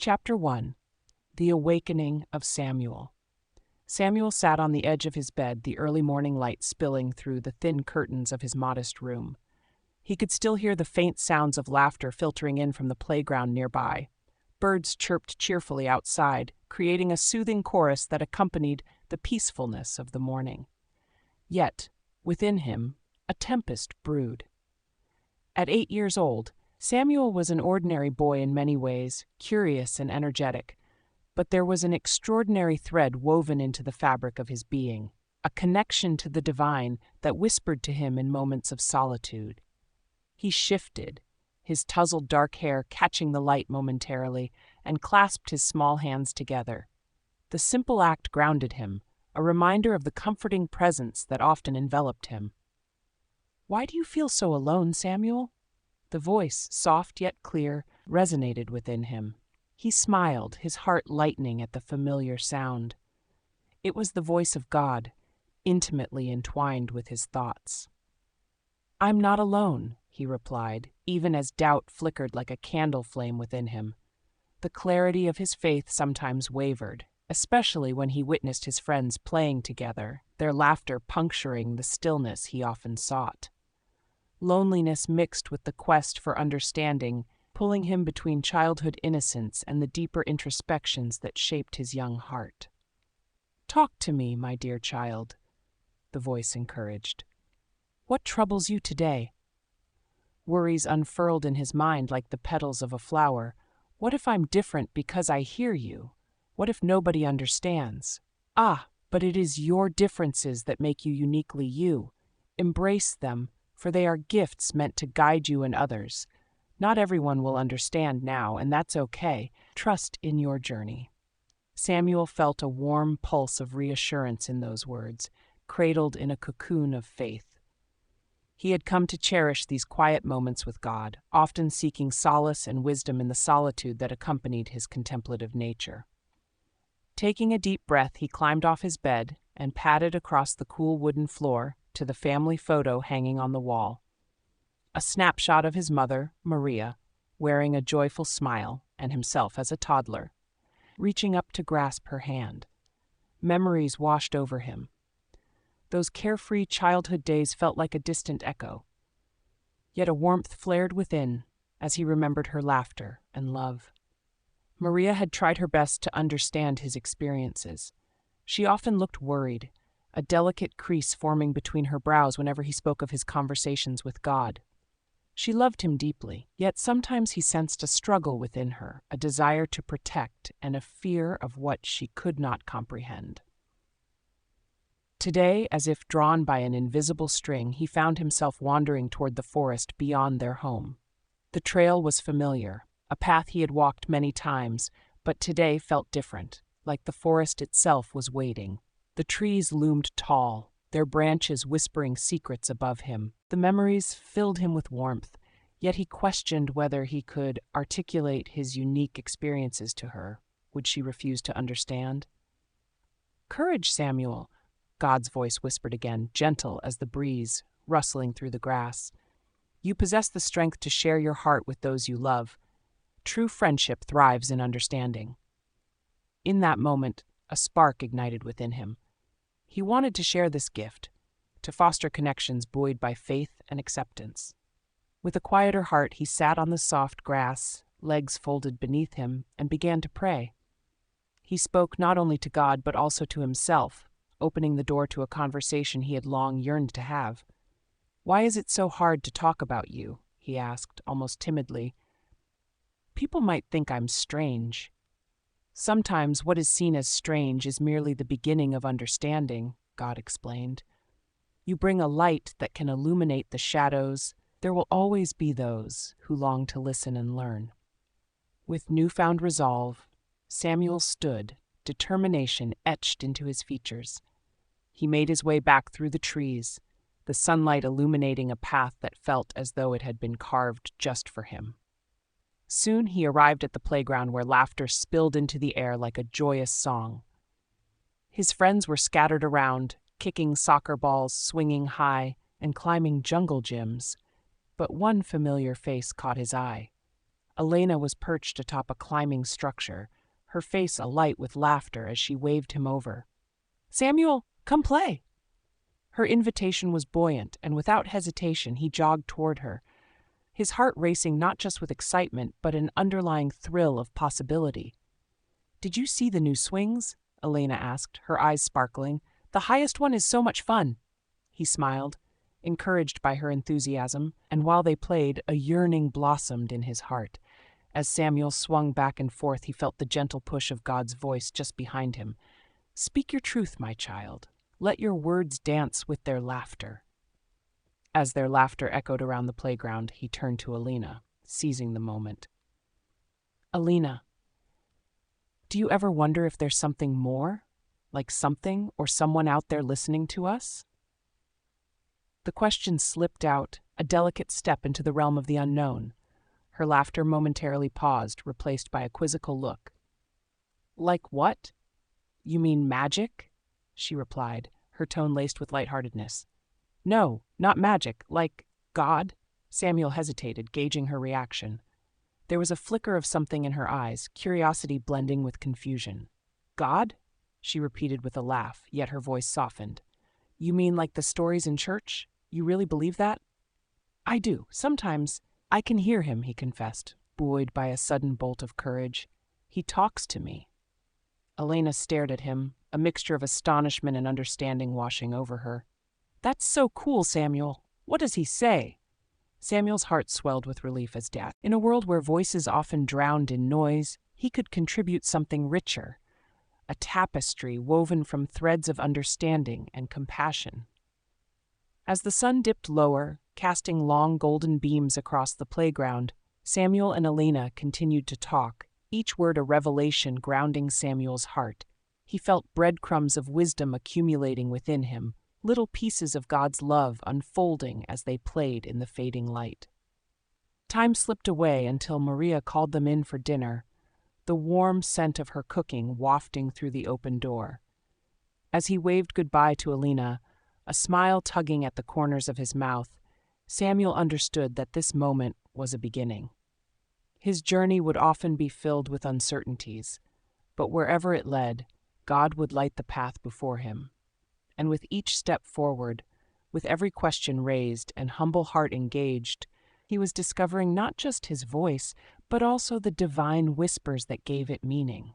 Chapter 1. The Awakening of Samuel. Samuel sat on the edge of his bed, the early morning light spilling through the thin curtains of his modest room. He could still hear the faint sounds of laughter filtering in from the playground nearby. Birds chirped cheerfully outside, creating a soothing chorus that accompanied the peacefulness of the morning. Yet, within him, a tempest brewed. At 8 years old, Samuel was an ordinary boy in many ways, curious and energetic, but there was an extraordinary thread woven into the fabric of his being, a connection to the divine that whispered to him in moments of solitude. He shifted, his tousled dark hair catching the light momentarily, and clasped his small hands together. The simple act grounded him, a reminder of the comforting presence that often enveloped him. "Why do you feel so alone, Samuel?" The voice, soft yet clear, resonated within him. He smiled, his heart lightening at the familiar sound. It was the voice of God, intimately entwined with his thoughts. "I'm not alone," he replied, even as doubt flickered like a candle flame within him. The clarity of his faith sometimes wavered, especially when he witnessed his friends playing together, their laughter puncturing the stillness he often sought. Loneliness mixed with the quest for understanding, pulling him between childhood innocence and the deeper introspections that shaped his young heart. "Talk to me, my dear child," the voice encouraged. "What troubles you today?" Worries unfurled in his mind like the petals of a flower. What if I'm different because I hear you? What if nobody understands? But it is your differences that make you uniquely you. Embrace them, for they are gifts meant to guide you and others. Not everyone will understand now, and that's okay. Trust in your journey. Samuel felt a warm pulse of reassurance in those words, cradled in a cocoon of faith. He had come to cherish these quiet moments with God, often seeking solace and wisdom in the solitude that accompanied his contemplative nature. Taking a deep breath, he climbed off his bed and padded across the cool wooden floor to the family photo hanging on the wall. A snapshot of his mother, Maria, wearing a joyful smile, and himself as a toddler, reaching up to grasp her hand. Memories washed over him. Those carefree childhood days felt like a distant echo. Yet a warmth flared within as he remembered her laughter and love. Maria had tried her best to understand his experiences. She often looked worried, a delicate crease forming between her brows whenever he spoke of his conversations with God. She loved him deeply, yet sometimes he sensed a struggle within her, a desire to protect and a fear of what she could not comprehend. Today, as if drawn by an invisible string, he found himself wandering toward the forest beyond their home. The trail was familiar, a path he had walked many times, but today felt different, like the forest itself was waiting. The trees loomed tall, their branches whispering secrets above him. The memories filled him with warmth, yet he questioned whether he could articulate his unique experiences to her. Would she refuse to understand? "Courage, Samuel," God's voice whispered again, gentle as the breeze, rustling through the grass. "You possess the strength to share your heart with those you love. True friendship thrives in understanding." In that moment, a spark ignited within him. He wanted to share this gift, to foster connections buoyed by faith and acceptance. With a quieter heart, he sat on the soft grass, legs folded beneath him, and began to pray. He spoke not only to God but also to himself, opening the door to a conversation he had long yearned to have. "Why is it so hard to talk about you?" he asked, almost timidly. "People might think I'm strange." "Sometimes what is seen as strange is merely the beginning of understanding," God explained. "You bring a light that can illuminate the shadows. There will always be those who long to listen and learn." With newfound resolve, Samuel stood, determination etched into his features. He made his way back through the trees, the sunlight illuminating a path that felt as though it had been carved just for him. Soon he arrived at the playground where laughter spilled into the air like a joyous song. His friends were scattered around, kicking soccer balls, swinging high, and climbing jungle gyms. But one familiar face caught his eye. Elena was perched atop a climbing structure, her face alight with laughter as she waved him over. "Samuel, come play!" Her invitation was buoyant, and without hesitation he jogged toward her, his heart racing not just with excitement but an underlying thrill of possibility. "Did you see the new swings?" Elena asked, her eyes sparkling. "The highest one is so much fun." He smiled, encouraged by her enthusiasm, and while they played, a yearning blossomed in his heart. As Samuel swung back and forth, he felt the gentle push of God's voice just behind him. "Speak your truth, my child. Let your words dance with their laughter." As their laughter echoed around the playground, he turned to Elena, seizing the moment. "Elena, do you ever wonder if there's something more? Like something or someone out there listening to us?" The question slipped out, a delicate step into the realm of the unknown. Her laughter momentarily paused, replaced by a quizzical look. "Like what? You mean magic?" she replied, her tone laced with lightheartedness. "No, not magic, like God?" Samuel hesitated, gauging her reaction. There was a flicker of something in her eyes, curiosity blending with confusion. "God?" she repeated with a laugh, yet her voice softened. "You mean like the stories in church? You really believe that?" "I do. Sometimes I can hear him," he confessed, buoyed by a sudden bolt of courage. "He talks to me." Elena stared at him, a mixture of astonishment and understanding washing over her. "That's so cool, Samuel. What does he say?" Samuel's heart swelled with relief as Dad. In a world where voices often drowned in noise, he could contribute something richer, a tapestry woven from threads of understanding and compassion. As the sun dipped lower, casting long golden beams across the playground, Samuel and Elena continued to talk, each word a revelation grounding Samuel's heart. He felt breadcrumbs of wisdom accumulating within him, little pieces of God's love unfolding as they played in the fading light. Time slipped away until Maria called them in for dinner, the warm scent of her cooking wafting through the open door. As he waved goodbye to Elena, a smile tugging at the corners of his mouth, Samuel understood that this moment was a beginning. His journey would often be filled with uncertainties, but wherever it led, God would light the path before him. And with each step forward, with every question raised and humble heart engaged, he was discovering not just his voice, but also the divine whispers that gave it meaning.